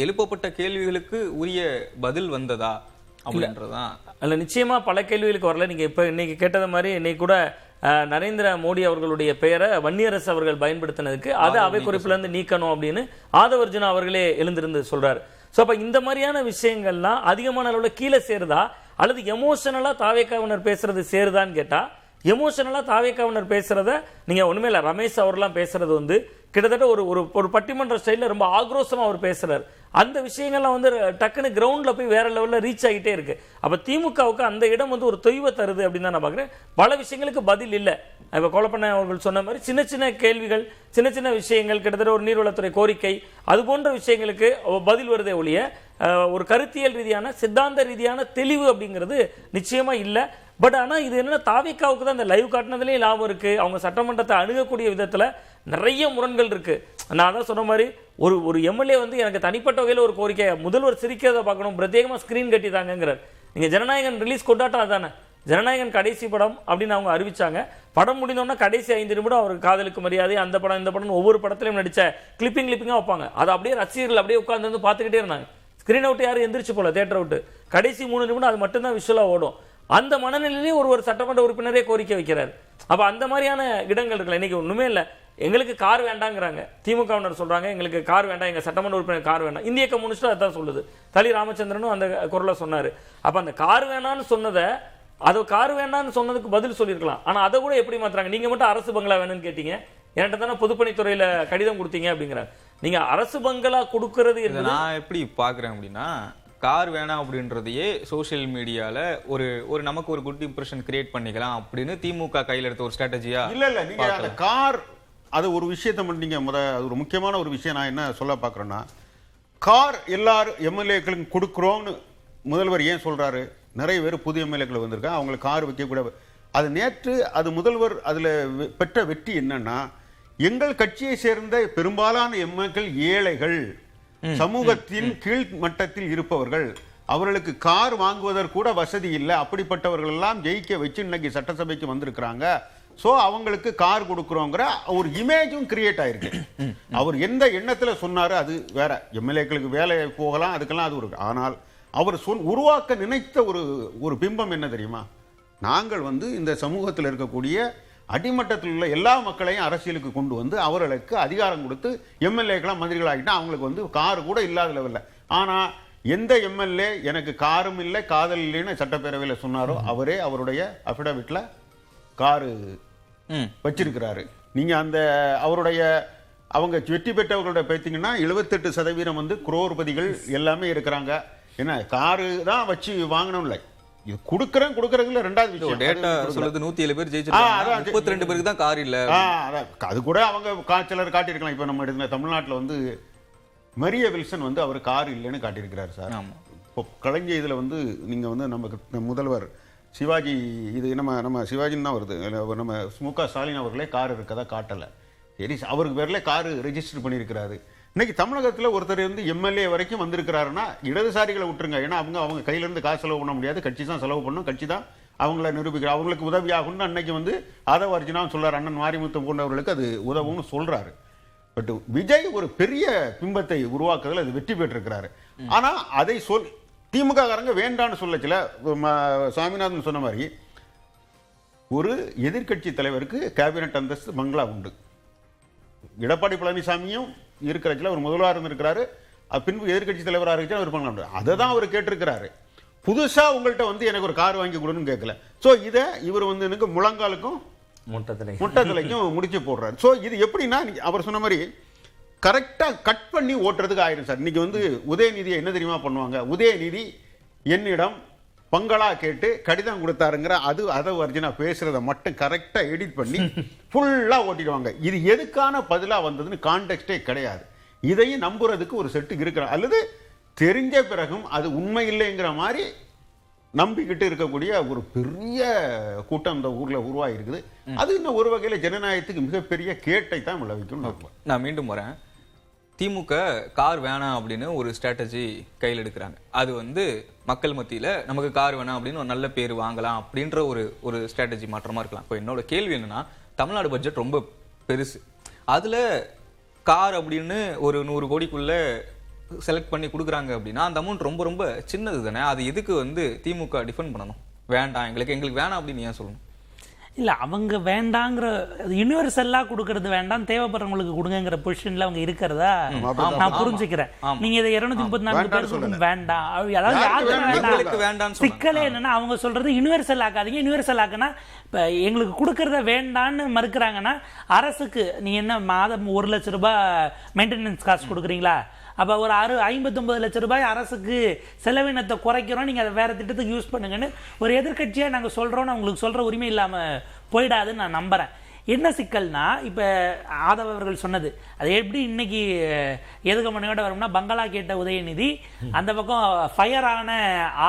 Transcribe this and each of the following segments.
எழுப்பப்பட்ட கேள்விகளுக்கு உரிய பதில் வந்ததா அப்படின்றதான். அல்ல, நிச்சயமா பல கேள்விகளுக்கு வரல. நீங்க இப்ப இன்னைக்கு கேட்டது மாதிரி இன்னைக்கு கூட நரேந்திர மோடி அவர்களுடைய பெயரை வன்னியரசு அவர்கள் பயன்படுத்தினதுக்கு அதை அவை குறிப்புல இருந்து நீக்கணும் அப்படின்னு ஆதவர்ஜுனா அவர்களே எழுந்திருந்து சொல்றாரு. ஸோ அப்ப இந்த மாதிரியான விஷயங்கள்லாம் அதிகமான அளவில் கீழே சேருதா அல்லது எமோஷனலா தாவேக்காவினர் பேசுறது சேருதான்னு கேட்டா, எமோஷனலா தாவேக்காவினர் பேசுறத நீங்க ஒண்ணுமே இல்லை, ரமேஷ் அவர்லாம் பேசுறது வந்து கிட்டத்தட்ட ஒரு பட்டிமன்ற ஸ்டைல ரொம்ப ஆக்ரோஷமா அவர் பேசுறாரு. அந்த விஷயங்கள்லாம் வந்து டக்குன்னு கிரவுண்ட்ல போய் வேற லெவல்ல ரீச் ஆகிட்டே இருக்கு. அப்ப திமுகவுக்கு அந்த இடம் வந்து ஒரு தொய்வை தருது அப்படின்னு தான் நான் பாக்குறேன். பல விஷயங்களுக்கு பதில் இல்லை. இப்ப கோலப்பண்ண அவர்கள் சொன்ன மாதிரி சின்ன சின்ன கேள்விகள், சின்ன சின்ன விஷயங்கள், கிட்டத்தட்ட ஒரு நீர்வளத்துறை கோரிக்கை, அது போன்ற விஷயங்களுக்கு பதில் வருதே ஒழிய ஒரு கருத்தியல் ரீதியான சித்தாந்த ரீதியான தெளிவு அப்படிங்கிறது நிச்சயமா இல்லை. பட் ஆனா இது என்ன, தாவேக்காவுக்கு தான் இந்த லைவ் காட்டினதுலேயே லாபம் இருக்கு. அவங்க சட்டமன்றத்தை அணுகக்கூடிய விதத்துல நிறைய முரண்கள் இருக்கு. நான் தான் சொன்ன மாதிரி ஒரு எம்எல்ஏ வந்து எனக்கு தனிப்பட்ட வகையில் ஒரு கோரிக்கை, முதல்வர் சிரிக்கிறத பார்க்கணும், பிரத்யேகமா ஸ்கிரீன் கட்டிட்டாங்கிறார். நீங்க ஜனநாயகன் ரிலீஸ் கொண்டாட்டம் அதானே, ஜனநாயகன் கடைசி படம் அப்படின்னு அவங்க அறிவிச்சாங்க. படம் முடிந்தோன்னா கடைசி 5 நிமிடம் அவருக்கு காதலுக்கு மரியாதை, அந்த படம் இந்த படம் ஒவ்வொரு படத்திலையும் நடிச்ச கிளிப்பிங்கா வைப்பாங்க. அதை அப்படியே ரசிகர்கள் அப்படியே உட்கார்ந்து வந்து பார்த்துக்கிட்டே இருந்தாங்க. ஸ்கிரீன் அவுட் யாரும் எந்திரிச்சு போல, தியேட்டர் அவுட். கடைசி 3 நிமிடம் அது மட்டும்தான் விஷுவலா ஓடும். அந்த மனநிலையிலேயே ஒரு சட்டமன்ற உறுப்பினரே கோரிக்கை வைக்கிறார். அப்ப அந்த மாதிரியான இடங்கள் இருக்குல்ல. இன்னைக்கு ஒண்ணுமே இல்லை, எங்களுக்கு கார் வேண்டாங்கிறாங்க திமுகவினர் சொல்றாங்க, எங்களுக்கு கார் வேண்டாம், எங்க சட்டமன்ற உறுப்பினர் கார் வேண்டாம். இந்திய கம்யூனிஸ்டும் அதான் சொல்லுது. தலி ராமச்சந்திரனும் அந்த குரலை சொன்னாரு. அப்ப அந்த கார் வேணான்னு சொன்னதை, அது கார் வேண்டாம்னு சொன்னதுக்கு பதில் சொல்லியிருக்கலாம். ஆனா அதை கூட எப்படி மாத்துறாங்க, நீங்க மட்டும் அரசு பங்களா வேணும்னு கேட்டீங்க, என்கிட்ட தானே பொதுப்பணித்துறையில கடிதம் கொடுத்தீங்க அப்படிங்கிறாங்க. நீங்க அரசு பங்களா கொடுக்கறது நான் எப்படி பாக்குறேன் அப்படின்னா, கார் வேணாம் அப்படின்றதையே சோசியல் மீடியால ஒரு நமக்கு ஒரு குட் இம்ப்ரெஷன் கிரியேட் பண்ணிக்கலாம் அப்படின்னு திமுக கையில் எடுத்த ஒரு ஸ்ட்ராட்டஜியா இல்ல நீங்க அந்த கார், அது ஒரு விஷயத்தை மட்டும் நீங்க அது ஒரு முக்கியமான ஒரு விஷயம் நான் என்ன சொல்ல பாக்குறேன்னா, கார் எல்லாரும் எம்எல்ஏக்களுக்கு கொடுக்குறோம்னு முதல்வர் ஏன் சொல்றாரு? நிறைய பேர் புது எம்எல்ஏக்கள் வந்திருக்காங்க, அவங்களுக்கு கார் வைக்க கூட. அது நேற்று அது முதல்வர் அதுல பெற்ற வெற்றி என்னன்னா, எங்கள் கட்சியை சேர்ந்த பெரும்பாலான எம்எல்ஏக்கள் ஏழைகள், சமூகத்தின் கீழ் மட்டத்தில் இருப்பவர்கள், அவர்களுக்கு கார் வாங்குவதற்கு கூட வசதி இல்லை, அப்படிப்பட்டவர்கள் எல்லாம் ஜெயிக்க வச்சு இன்னைக்கு சட்டசபைக்கு வந்திருக்கிறாங்க. சோ அவங்களுக்கு கார் கொடுக்கிறோங்கிற ஒரு இமேஜும் கிரியேட் ஆயிருக்கு. அவர் எந்த எண்ணத்துல சொன்னாரு அது வேற, எம்எல்ஏக்களுக்கு வேலை போகலாம், அதுக்கெல்லாம் அது ஒரு. ஆனால் அவர் உருவாக்க நினைத்த ஒரு பிம்பம் என்ன தெரியுமா? நாங்கள் வந்து இந்த சமூகத்தில் இருக்கக்கூடிய அடிமட்டத்தில் உள்ள எல்லா மக்களையும் அரசியலுக்கு கொண்டு வந்து அவர்களுக்கு அதிகாரம் கொடுத்து எம்எல்ஏக்கெல்லாம் மந்திரிகள் ஆகிட்டா அவங்களுக்கு வந்து கார் கூட இல்லாத லெவலில். ஆனா எந்த எம்எல்ஏ எனக்கு காரும் இல்லை காதல் இல்லைன்னு சட்டப்பேரவையில் சொன்னாரோ அவரே அவருடைய அபிடவிட்ல காரு வச்சிருக்கிறாரு. நீங்க அந்த அவருடைய அவங்க வெற்றி பெற்றவர்களோட பார்த்தீங்கன்னா 78% வந்து குரோர்பதிகள் எல்லாமே இருக்கிறாங்க. என்ன காரு தான் வச்சு வாங்கணும் இல்லை, இது கொடுக்கறதுல ரெண்டாவது விஷயம். டேட்டா சொல்லுது 107 பேர் ஜெயிச்சிருக்காங்க, 32 பேருக்கு தான் கார் இல்ல. அது கூட அவங்க சிலர் காட்டியிருக்கலாம். இப்ப நம்ம எடுத்த தமிழ்நாட்டில் வந்து மரிய வில்சன் வந்து அவர் கார் இல்லைன்னு காட்டியிருக்கிறார் சார். இப்போ கலைஞர் இதுல வந்து நீங்க வந்து நமக்கு முதல்வர் சிவாஜி, இது நம்ம சிவாஜின்னு தான் வருது, நம்ம மு.க. ஸ்டாலின் அவர்களே கார் இருக்கதா காட்டலை. சரி, அவருக்கு பேர்ல கார் ரெஜிஸ்டர் பண்ணியிருக்கிறாரு. இன்னைக்கு தமிழகத்தில் ஒருத்தர் வந்து எம்எல்ஏ வரைக்கும் வந்திருக்கிறாருன்னா இடதுசாரிகளை விட்டுருங்க, ஏன்னா அவங்க கையிலேருந்து காசு செலவு பண்ண முடியாது, கட்சி தான் செலவு பண்ணணும், கட்சி தான் அவங்கள நிரூபிக்கிறார், அவங்களுக்கு உதவியாகும்னு அன்னைக்கு வந்து ஆதவர்ஜுனாவும் சொல்றாரு, அண்ணன் மாரிமுத்து போன்றவர்களுக்கு அது உதவும்னு சொல்றாரு. பட் விஜய் ஒரு பெரிய பிம்பத்தை உருவாக்குறதுல அது வெற்றி பெற்றிருக்கிறாரு. ஆனா அதை திமுக காரங்க வேண்டான்னு சொல்லச்சில. சாமிநாதன் சொன்ன மாதிரி ஒரு எதிர்கட்சி தலைவருக்கு கேபினட் அந்தஸ்து பங்களா உண்டு. எடப்பாடி பழனிசாமியும் இருக்கிறச்சுல ஒரு முதல்வராக இருக்கிறாரு, பின்பு எதிர்கட்சி தலைவராக இருந்துச்சு அவர் பண்ணலாம். அதை தான் அவர் கேட்டிருக்கிறாரு. புதுசா உங்கள்கிட்ட வந்து எனக்கு ஒரு கார் வாங்கி கொடுன்னு கேட்கல. சோ இதை இவர் வந்து எனக்கு முழங்காலுக்கும் முட்டத்தலைக்கும் முடிச்சு போடுறாரு. சோ இது எப்படின்னா அவர் சொன்ன மாதிரி கரெக்டா கட் பண்ணி ஓட்டுறதுக்கு ஆயிரும் சார். இன்னைக்கு வந்து உதயநிதியை என்ன தெரியுமா பண்ணுவாங்க, உதயநிதி என்னிடம் பங்களா கேட்டு கடிதம் கொடுத்தாருங்கிற அதை வர்ஜினா பேசுறத மட்டும் கரெக்டா எடிட் பண்ணி ஃபுல்லா ஓட்டிடுவாங்க. இது எதுக்கான பதிலா வந்ததுன்னு கான்டெக்ஸ்டே கிடையாது. இதையும் நம்புறதுக்கு ஒரு செட்டு இருக்கிற, அல்லது தெரிஞ்ச பிறகும் அது உண்மை இல்லைங்கிற மாதிரி நம்பிக்கிட்டு இருக்கக்கூடிய ஒரு பெரிய கூட்டம் இந்த ஊர்ல உருவாகி இருக்குது. அது இன்னும் ஒரு வகையில ஜனநாயகத்துக்கு மிகப்பெரிய கேட்டை தான் விளைவிக்கும். நான் மீண்டும் வரேன். திமுக கார் வேணாம் அப்படின்னு ஒரு ஸ்ட்ராட்டஜி கையில் எடுக்கிறாங்க. அது வந்து மக்கள் மத்தியில நமக்கு கார் வேணாம் அப்படின்னு ஒரு நல்ல பேர் வாங்கலாம் அப்படின்ற ஒரு ஸ்ட்ராட்டஜி மாற்றமா இருக்கலாம். இப்போ என்னோட கேள்வி என்னன்னா, தமிழ்நாடு பட்ஜெட் ரொம்ப பெருசு, அதுல கார் அப்படின்னு ஒரு 100 கோடிக்குள்ள செலக்ட் பண்ணி கொடுக்குறாங்க அப்படின்னா அந்த அமௌண்ட் ரொம்ப ரொம்ப சின்னது தானே. அது எதுக்கு வந்து திமுக டிஃபெண்ட் பண்ணணும்? வேண்டாம் எங்களுக்கு வேணாம் அப்படின்னு ஏன் சொல்லணும்? இல்லை, அவங்க வேண்டாங்கிற யூனிவர்சலாக கொடுக்கறது வேண்டாம், தேவைப்படுறவங்களுக்கு கொடுங்கிற பொசிஷன்ல அவங்க இருக்கிறதா நான் புரிஞ்சுக்கிறேன். நீங்க இதை 234 பேருக்கு வேண்டாம், அதாவது யாருக்கு வேண்டாம். சிக்கலே என்னன்னா அவங்க சொல்றது யூனிவர்சல் ஆக்காதீங்க. யூனிவர்சல் ஆக்குனா இப்போ எங்களுக்கு கொடுக்கறத வேண்டான்னு மறுக்கிறாங்கன்னா அரசுக்கு நீ என்ன மாதம் 1 லட்ச ரூபாய் மெயின்டெனன்ஸ் காசு கொடுக்குறீங்களா, அப்போ ஒரு 59 லட்சம் ரூபாய் அரசுக்கு செலவினத்தை குறைக்கிறோம், நீங்கள் அதை வேறு திட்டத்துக்கு யூஸ் பண்ணுங்கன்னு ஒரு எதிர்கட்சியாக நாங்கள் சொல்கிறோன்னு அவங்களுக்கு சொல்கிற உரிமை இல்லாமல் போயிடாதுன்னு நான் நம்புகிறேன். என்ன சிக்கல்னா, இப்போ ஆதவ் அவர்கள் சொன்னது அது எப்படி இன்னைக்கு எதுக்கு மணியோட வரும்னா, பங்களா கேட்ட உதயநிதி, அந்த பக்கம் ஃபயர் ஆன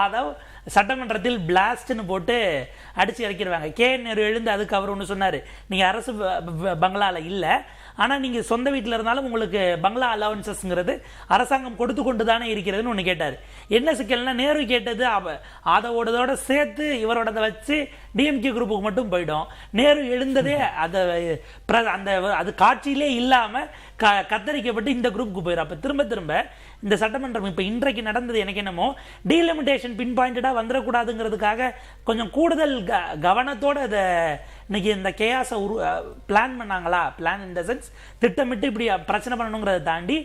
ஆதவ் சட்டமன்றத்தில் பிளாஸ்ட்னு போட்டு அடிச்சு இறக்கிடுவாங்க. நேரு எழுந்து அதுக்கு அவர் ஒன்று சொன்னார், நீங்கள் அரசு பங்களாவில் இல்லை, ஆனால் நீங்கள் சொந்த வீட்டில் இருந்தாலும் உங்களுக்கு பங்களா அலவன்சஸ்ங்கிறது அரசாங்கம் கொடுத்து கொண்டு தானே இருக்கிறதுன்னு ஒன்று கேட்டார். என்ன சிக்கல்னா, நேரு கேட்டது அதோடதோட சேர்த்து இவரோடதை வச்சு டிஎம்கே குரூப்புக்கு மட்டும் போயிடும். நேரு எழுந்ததே அந்த அது காட்சியிலே இல்லாமல் கத்தரிக்கப்பட்டு இந்த குரூப்புக்கு போயிடும். அப்போ திரும்ப திரும்ப இந்த சட்டமன்றம் இப்போ இன்றைக்கு நடந்தது எனக்கு என்னமோ டீலிமிட்டேஷன் பின் பாயிண்டடாக வந்துடக்கூடாதுங்கிறதுக்காக கொஞ்சம் கூடுதல் கவனத்தோடு அதை இன்னைக்கு இந்த கேயாஸை பிளான் பண்ணாங்களா, பிளான் இன் த சென்ஸ் திட்டமிட்டு இப்படி பிரச்சனை பண்ணணுங்கிறத தாண்டி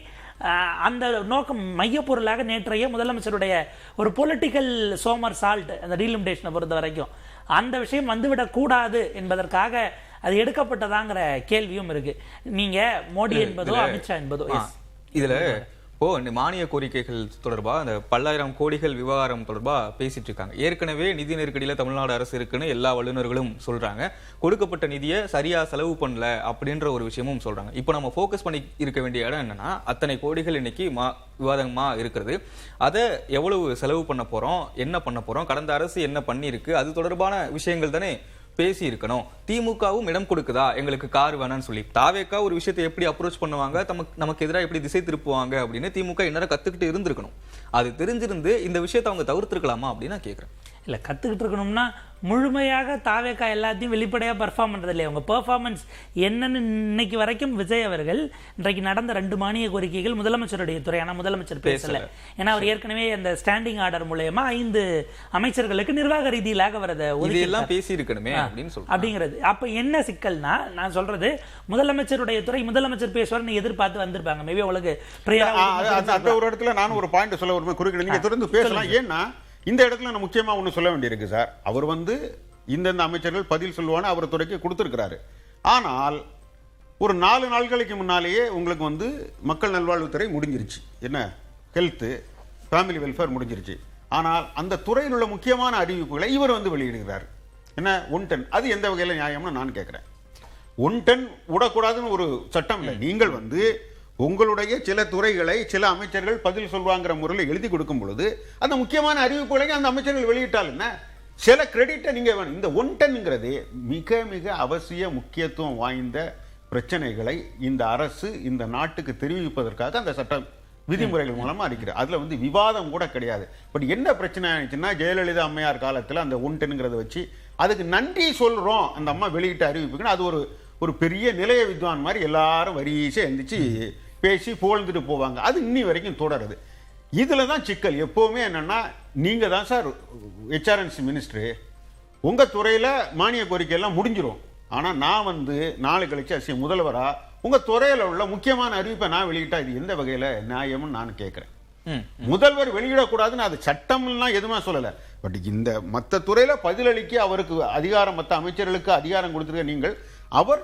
அந்த நோக்கம் மையப்பொருளாக நேற்றைய முதலமைச்சருடைய ஒரு பொலிட்டிக்கல் சோமர் சால்ட் அந்த டீலிமிட்டேஷனை பொறுத்த வரைக்கும் அந்த விஷயம் வந்துவிடக்கூடாது என்பதற்காக அது எடுக்கப்பட்டதாங்கிற கேள்வியும் இருக்கு. நீங்க மோடி என்பதோ அமித்ஷா என்பதோ இதுல இப்போ மானிய கோரிக்கைகள் தொடர்பா அந்த 10,000 கோடிகள் விவகாரம் தொடர்பா பேசிட்டு இருக்காங்க. ஏற்கனவே நிதி நெருக்கடியில தமிழ்நாடு அரசு இருக்குன்னு எல்லா வல்லுநர்களும் சொல்றாங்க. கொடுக்கப்பட்ட நிதியை சரியா செலவு பண்ணல அப்படின்ற ஒரு விஷயமும் சொல்றாங்க. இப்போ நம்ம ஃபோக்கஸ் பண்ணி இருக்க வேண்டிய இடம் என்னன்னா, அத்தனை கோடிகள் இன்னைக்கு விவாதமா இருக்கிறது. அதை எவ்வளவு செலவு பண்ண போறோம், என்ன பண்ண போறோம், கடந்த அரசு என்ன பண்ணிருக்கு, அது தொடர்பான விஷயங்கள் தானே பேசி இருக்கணும். திமுகவும் இடம் கொடுக்குதா எங்களுக்கு கார் வேணான்னு சொல்லி? தாவேக்கா ஒரு விஷயத்தை எப்படி அப்ரோச் பண்ணுவாங்க, நமக்கு எதிராக எப்படி திசை திருப்புவாங்க அப்படின்னு திமுக இன்னும் கத்துக்கிட்டு இருந்திருக்கணும். அது தெரிஞ்சிருந்து இந்த விஷயத்தை அவங்க தவிர்த்திருக்கலாமா அப்படின்னு நான் கேட்கிறேன். இல்லை, கற்றுக்கிட்டு இருக்கணும்னா முழுமையாக தாவேக்கா எல்லாத்தையும் வெளிப்படையாக பெர்ஃபார்ம் பண்ணுறது இல்லையா. அவங்க பெர்ஃபார்மன்ஸ் என்னன்னு இன்னைக்கு வரைக்கும் விஜய் அவர்கள் இன்றைக்கு நடந்த 2 மானிய கோரிக்கைகள் முதலமைச்சருடைய துறை, ஆனால் முதலமைச்சர் பேசல. ஏன்னா அவர் ஏற்கனவே அந்த ஸ்டாண்டிங் ஆர்டர் மூலமா 5 அமைச்சர்களுக்கு நிர்வாக ரீதியிலாக வரதை எல்லாம் பேசி இருக்கணுமே அப்படிங்கிறது. அப்ப என்ன சிக்கல்னா, நான் சொல்றது முதலமைச்சருடைய துறை, முதலமைச்சர் பேசுவார்னு எதிர்பார்த்து வந்திருப்பாங்க. மேபி உங்களுக்கு அந்த ஒரு இடத்துல நான் ஒரு பாயிண்ட் சொல்ல ஒரு குறுக்கிட நீங்க தொடர்ந்து பேசலாம். ஏன்னா இந்த இடத்துல நான் முக்கியமா ஒன்று சொல்ல வேண்டியிருக்கு சார். அவர் இந்தந்த அமைச்சர்கள் பதில் சொல்லுவான்னு அவர் துறைக்கு கொடுத்துருக்கிறாரு. ஆனால் ஒரு 4 நாட்களுக்கு முன்னாலேயே உங்களுக்கு மக்கள் நல்வாழ்வுத்துறை முடிஞ்சிருச்சு, என்ன ஹெல்த் ஃபேமிலி வெல்ஃபேர் முடிஞ்சிருச்சு. ஆனால் அந்த துறையில் உள்ள முக்கியமான அறிவிப்புகளை இவர் வெளியிடுகிறார். என்ன 1 டன், அது எந்த வகையில் நியாயம்னு நான் கேட்குறேன். 1 டன் விடக்கூடாதுன்னு ஒரு சட்டம் இல்லை. நீங்கள் உங்களுடைய சில துறைகளை சில அமைச்சர்கள் பதில் சொல்வாங்கிற முறையில் எழுதி கொடுக்கும் பொழுது அந்த முக்கியமான அறிவிப்புகளை அந்த அமைச்சர்கள் வெளியிட்டால் என்ன, சில கிரெடிட்டை நீங்க வேணும். இந்த 1 டன்ங்கிறது மிக மிக அவசிய முக்கியத்துவம் வாய்ந்த பிரச்சனைகளை இந்த அரசு இந்த நாட்டுக்கு தெரிவிப்பதற்காக அந்த சட்டம் விதிமுறைகள் மூலமா இருக்கிறது. அதுல விவாதம் கூட கிடையாது. பட் என்ன பிரச்சனை ஆயிடுச்சுன்னா, ஜெயலலிதா அம்மையார் காலத்தில் அந்த 1 டன்ங்கிறத வச்சு அதுக்கு நன்றி சொல்றோம் அந்த அம்மா வெளியிட்ட அறிவிப்புக்குன்னு அது ஒரு பெரிய நிலைய வித்வான் மாதிரி எல்லாரும் வரிசை எந்திரிச்சு பேசி புகழ்ந்துட்டு போவாங்க. அது இன்னி வரைக்கும் தொடருது. இதுல தான் சிக்கல். எப்பவுமே என்னன்னா, நீங்க தான் சார் HRNC மினிஸ்டர், உங்க துறையில மானிய கோரிக்கை எல்லாம் முடிஞ்சிடும். ஆனா நான் நாளை கழிச்சு முதல்வரா உங்க துறையில உள்ள முக்கியமான அறிவிப்பை நான் வெளியிட்டா இது எந்த வகையில நியாயம்னு நான் கேட்கிறேன். முதல்வர் வெளியிடக்கூடாதுன்னு அது சட்டம்லாம் எதுவுமே சொல்லல. பட் இந்த மற்ற துறையில பதிலளிக்க அவருக்கு அதிகாரம், மற்ற அமைச்சர்களுக்கு அதிகாரம் கொடுத்திருக்க நீங்கள் அவர்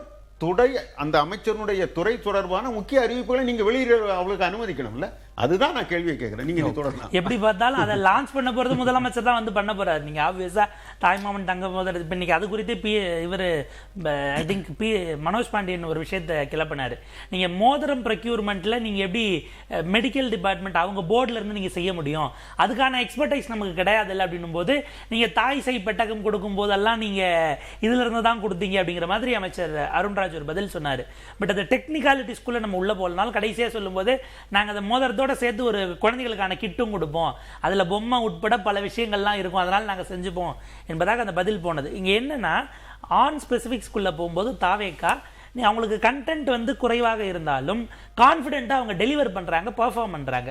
அந்த அமைச்சருடைய துறை தொடர்பான முக்கிய அறிவிப்புகளை நீங்க வெளியிட அவங்களுக்கு அனுமதிக்கணும்ல. அதுதான் நான் கேள்வியை கேட்கிறேன். நீங்க தொடரலாம். எப்படி பார்த்தாலும் அதை லான்ச் பண்ண போறது முதலமைச்சர் தான் பண்ண போறாரு. நீங்க ஆப்வியஸா தாய்மாமன் தங்க போது இப்ப இன்னைக்கு அது குறித்து இவர் ஐ திங்க் மனோஜ் பாண்டியன் ஒரு விஷயத்தை கிளப்பினாரு. நீங்க மோதிரம் ப்ரொக்யூர்மெண்ட்ல நீங்க எப்படி மெடிக்கல் டிபார்ட்மெண்ட் அவங்க போர்டுல இருந்து நீங்க செய்ய முடியும், அதுக்கான எக்ஸ்பர்டைஸ் நமக்கு கிடையாது இல்லை அப்படின்னும் போது நீங்க தாய் செய் பெட்டகம் கொடுக்கும் போதெல்லாம் நீங்க இதுல இருந்து தான் கொடுத்தீங்க அப்படிங்கிற மாதிரி அமைச்சர் அருண்ராஜ் ஒரு பதில் சொன்னாரு. பட் அந்த டெக்னிக்காலிட்டிஸ்குள்ள நம்ம உள்ள போலனாலும் கடைசியா சொல்லும் போது நாங்க அந்த மோதிரத்தோட சேர்த்து ஒரு குழந்தைகளுக்கான கிட்டும் கொடுப்போம், அதுல பொம்மை உட்பட பல விஷயங்கள்லாம் இருக்கும், அதனால நாங்க செஞ்சுப்போம் என்பதாக அந்த பதில் போனது. இங்க என்னன்னா, ஆன் ஸ்பெசிபிக்ஸ்குள்ள போகும்போது தாவேக்கா அவங்களுக்கு கண்டென்ட் வந்து குறைவாக இருந்தாலும் கான்ஃபிடென்ட்டா அவங்க டெலிவர் பண்றாங்க, பெர்ஃபார்ம் பண்றாங்க,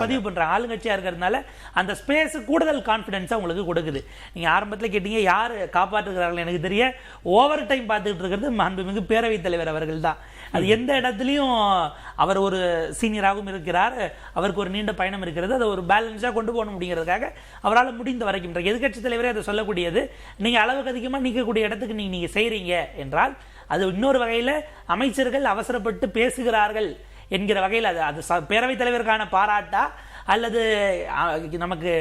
பதிவு பண்றாங்க. ஆளுங்கட்சியா இருக்கிறதுனால அந்த ஸ்பேஸ் கூடுதல் கான்ஃபிடென்ஸ் உங்களுக்கு கொடுக்குது. நீங்க ஆரம்பத்தில் கேட்டீங்க யார் காப்பாற்றுகிறார்கள், எனக்கு தெரிய ஓவர் டைம் பார்த்துட்டு இருக்கிறது மாண்புமிகு பேரவைத் தலைவர் அவர்கள் தான். அது எந்த இடத்துலையும் அவர் ஒரு சீனியராகவும் இருக்கிறார், அவருக்கு ஒரு நீண்ட பயணம் இருக்கிறது, அதை ஒரு பேலன்ஸாக கொண்டு போக முடிங்கிறதுக்காக அவரால் முடிந்த வரைக்கும் எதிர்க்கட்சி தலைவரே அதை சொல்லக்கூடியது. நீங்கள் அளவுக்கு அதிகமாக நீக்கக்கூடிய இடத்துக்கு நீங்கள் செய்கிறீங்க என்றால் அது இன்னொரு வகையில் அமைச்சர்கள் அவசரப்பட்டு பேசுகிறார்கள் என்கிற வகையில் அது பேரவைத் தலைவருக்கான பாராட்டா அல்லது நமக்கு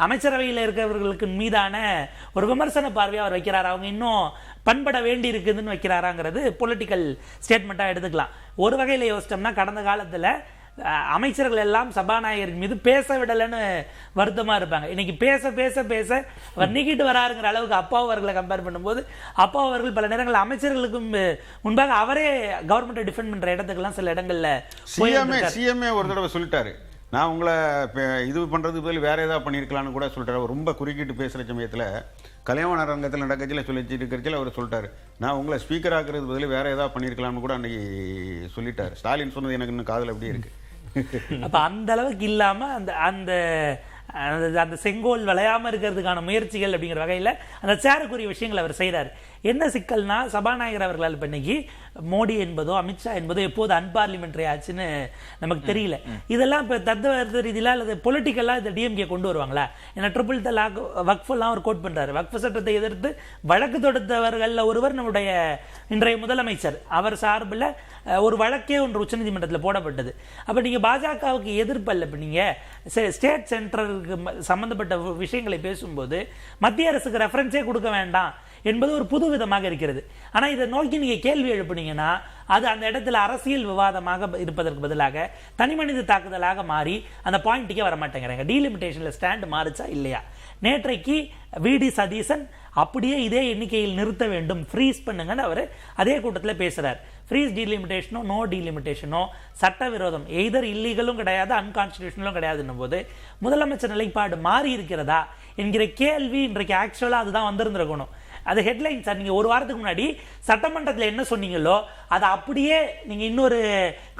அமைச்சரவையில் இருக்கிறவர்களுக்கு மீதான ஒரு விமர்சன பார்வையை அவர் வைக்கிறார், அவங்க இன்னும் பண்பட வேண்டி இருக்குதுன்னு வைக்கிறாராங்கிறது பொலிட்டிக்கல் ஸ்டேட்மெண்ட்டாக எடுத்துக்கலாம். ஒரு வகையில் யோசிச்சோம்னா கடந்த காலத்தில் அமைச்சர்கள் எல்லாம் சபாநாயகரின் மீது பேச விடலைன்னு வருத்தமா இருப்பாங்க. இன்னைக்கு பேச பேச பேச அவர் நீக்கிட்டு வராருங்கிற அளவுக்கு அப்பா அவர்களை கம்பேர் பண்ணும்போது அப்பா அவர்கள் பல நேரங்கள் அமைச்சர்களுக்கும் முன்பாக அவரே கவர்மெண்ட்டை டிஃபெண்ட் பண்ற இடத்துக்கெல்லாம் சில இடங்கள்ல சிஎம்ஏ ஒரு தடவை சொல்லிட்டாரு, நான் உங்களை இது பண்றது பதில் வேற ஏதாவது பண்ணியிருக்கலான்னு கூட சொல்லிட்டாரு. ரொம்ப குறுக்கிட்டு பேசுற சமயத்துல கல்யாண அரங்கத்தில் நடக்கச்சில சொல்லிட்டு இருக்கிறச்சில அவர் சொல்லிட்டாரு, நான் உங்களை ஸ்பீக்கர் ஆக்குறது பதில் வேற ஏதாவது பண்ணியிருக்கலாம்னு கூட அன்னைக்கு சொல்லிட்டாரு. ஸ்டாலின் சொன்னது எனக்கு இன்னும் காதுல அப்படியே இருக்கு. அப்ப அந்த அளவுக்கு இல்லாம அந்த அந்த அந்த செங்கோல் விளையாம இருக்கிறதுக்கான முயற்சிகள் அப்படிங்கிற வகையில் அந்த சேருக்குரிய விஷயங்கள் அவர் செய்கிறார். என்ன சிக்கல்னா சபாநாயகர் அவர்களால் இப்போ இன்னைக்கு மோடி என்பதோ அமித்ஷா என்பதோ எப்போது அன்பார்லிமெண்ட்ரி ஆச்சுன்னு நமக்கு தெரியல. இதெல்லாம் இப்போ தத்துவ ரீதியில அல்லது பொலிட்டிக்கலாக இதை டிஎம்கே கொண்டு வருவாங்களா? ஏன்னா ட்ரிபிள் தலாக் வக்ஃபெல்லாம் அவர் கோட் பண்றாரு. வக்ஃப் சட்டத்தை எதிர்த்து வழக்கு தொடுத்தவர்கள் ஒருவர் நம்முடைய இன்றைய முதலமைச்சர், அவர் சார்பில் ஒரு வழக்கே ஒன்று உச்சநீதிமன்றத்தில் போடப்பட்டது. அப்போ நீங்கள் பாஜகவுக்கு எதிர்ப்பு அல்ல, இப்போ நீங்கள் ஸ்டேட் சென்டருக்கு சம்பந்தப்பட்ட விஷயங்களை பேசும்போது மத்திய அரசுக்கு ரெஃபரன்ஸே கொடுக்க வேண்டாம் என்பது ஒரு புது விதமாக இருக்கிறது. ஆனால் இதை நோக்கி நீங்கள் கேள்வி எழுப்புனீங்கன்னா அது அந்த இடத்துல அரசியல் விவாதமாக இருப்பதற்கு பதிலாக தனிமனித தாக்குதலாக மாறி அந்த பாயிண்ட்டுக்கே வர மாட்டேங்கிறாங்க. டீலிமிட்டேஷனில் ஸ்டாண்ட் மாறுச்சா இல்லையா? நேற்றைக்கு விடி சதீசன் அப்படியே இதே எண்ணிக்கையில் நிறுத்த வேண்டும், ஃப்ரீஸ் பண்ணுங்கன்னு அவர் அதே கூட்டத்தில் பேசுறார். ஃப்ரீஸ் டீலிமிட்டேஷனோ நோ டீலிமிட்டேஷனோ சட்டவிரோதம், எய்தர் இல்லீகலும் கிடையாது அன்கான்ஸ்டிடியூஷனலும் கிடையாதுன்னும் போது முதலமைச்சர் நிலைப்பாடு மாறி இருக்கிறதா என்கிற கேள்வி இன்றைக்கு ஆக்சுவலாக அதுதான் வந்திருந்திருக்கணும். அது ஹெட்லைன் சார். நீங்கள் ஒரு வாரத்துக்கு முன்னாடி சட்டமன்றத்தில் என்ன சொன்னீங்களோ அதை அப்படியே நீங்கள் இன்னொரு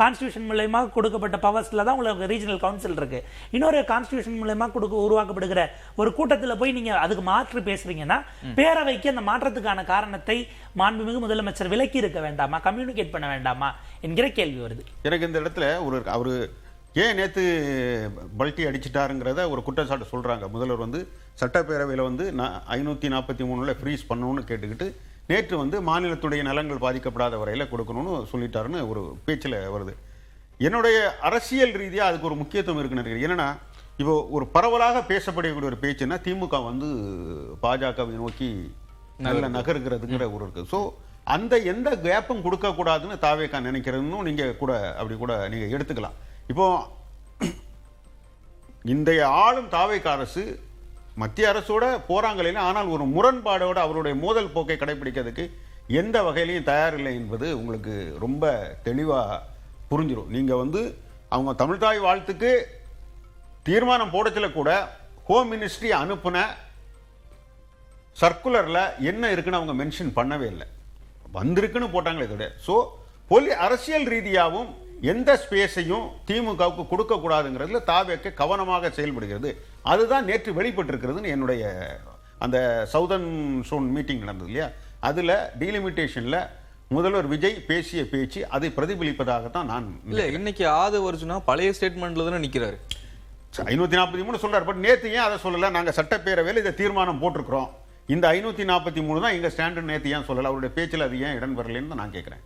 கான்ஸ்டியூஷன் மூலமா கொடுக்கப்பட்ட பவர்ஸில் தான் உங்களுக்கு ரீஜனல் கவுன்சில் இருக்கு. இன்னொரு கான்ஸ்டியூஷன் மூலமா உருவாக்கப்படுகிற ஒரு கூட்டத்தில் போய் நீங்கள் அதுக்கு மாற்று பேசுறீங்கன்னா பேரவைக்கு அந்த மாற்றத்துக்கான காரணத்தை மாண்புமிகு முதலமைச்சர் விலக்கி இருக்க வேண்டாமா, கம்யூனிகேட் பண்ண வேண்டாமா என்கிற கேள்வி வருது. எனக்கு இந்த இடத்துல அவரு ஏன் நேற்று பல்ட்டி அடிச்சிட்டாருங்கிறத ஒரு குற்றச்சாட்டு சொல்கிறாங்க. முதல்வர் வந்து சட்டப்பேரவையில் வந்து 543 ஃப்ரீஸ் பண்ணணும்னு கேட்டுக்கிட்டு நேற்று வந்து மாநிலத்துடைய நலன்கள் பாதிக்கப்படாத வரையில் கொடுக்கணும்னு சொல்லிட்டாருன்னு ஒரு பேச்சில் வருது. என்னுடைய அரசியல் ரீதியாக அதுக்கு ஒரு முக்கியத்துவம் இருக்குன்னு நினைக்கிறேன். ஏன்னா இப்போ ஒரு பரவலாக பேசப்படக்கூடிய ஒரு பேச்சுன்னா திமுக வந்து பாஜகவை நோக்கி நல்ல நகருங்கிறதுங்கிற ஒரு இருக்குது. ஸோ அந்த எந்த கேப்பும் கொடுக்கக்கூடாதுன்னு தாவேக்கா நினைக்கிறதுன்னு நீங்கள் கூட அப்படி கூட நீங்கள் எடுத்துக்கலாம். இப்போ இன்றைய ஆளும் தாவேக்கா அரசு மத்திய அரசோட போறாங்களே, ஆனால் ஒரு முரண்பாடோட அவருடைய மோதல் போக்கை கடைபிடிக்கிறதுக்கு எந்த வகையிலையும் தயாரில்லை என்பது உங்களுக்கு ரொம்ப தெளிவாக புரிஞ்சிடும். நீங்கள் வந்து அவங்க தமிழ்தாய் வாழ்த்துக்கு தீர்மானம் போடச்சில கூட ஹோம் மினிஸ்ட்ரி அனுப்புன சர்க்குலரில் என்ன இருக்குன்னு அவங்க மென்ஷன் பண்ணவே இல்லை, வந்திருக்குன்னு போட்டாங்களே இதோட. ஸோ அரசியல் ரீதியாகவும் எந்த ஸ்பேஸையும் திமுகவுக்கு கொடுக்கக்கூடாதுங்கிறதுல தாவேக்க கவனமாக செயல்படுகிறது. அதுதான் நேற்று வெளிப்பட்டிருக்கிறதுன்னு என்னுடைய அந்த சவுதர்ன் சோன் மீட்டிங் நடந்தது இல்லையா, அதில் டீலிமிட்டேஷனில் முதல்வர் விஜய் பேசிய பேச்சு அதை பிரதிபலிப்பதாகத்தான் நான் இல்லை. இன்னைக்கு ஆதவர்ஜுனா பழைய ஸ்டேட்மெண்ட்ல தானே நிற்கிறாரு. 543 சொல்றாரு. பட் நேற்று ஏன் அதை சொல்லலை? நாங்கள் சட்டப்பேரவையில் இதை தீர்மானம் போட்டிருக்கிறோம், இந்த 543 தான் எங்கள் ஸ்டாண்டர்ட். நேற்று ஏன் சொல்லலை? அவருடைய பேச்சில் அது ஏன் இடம் வரலன்னு நான் கேட்குறேன்.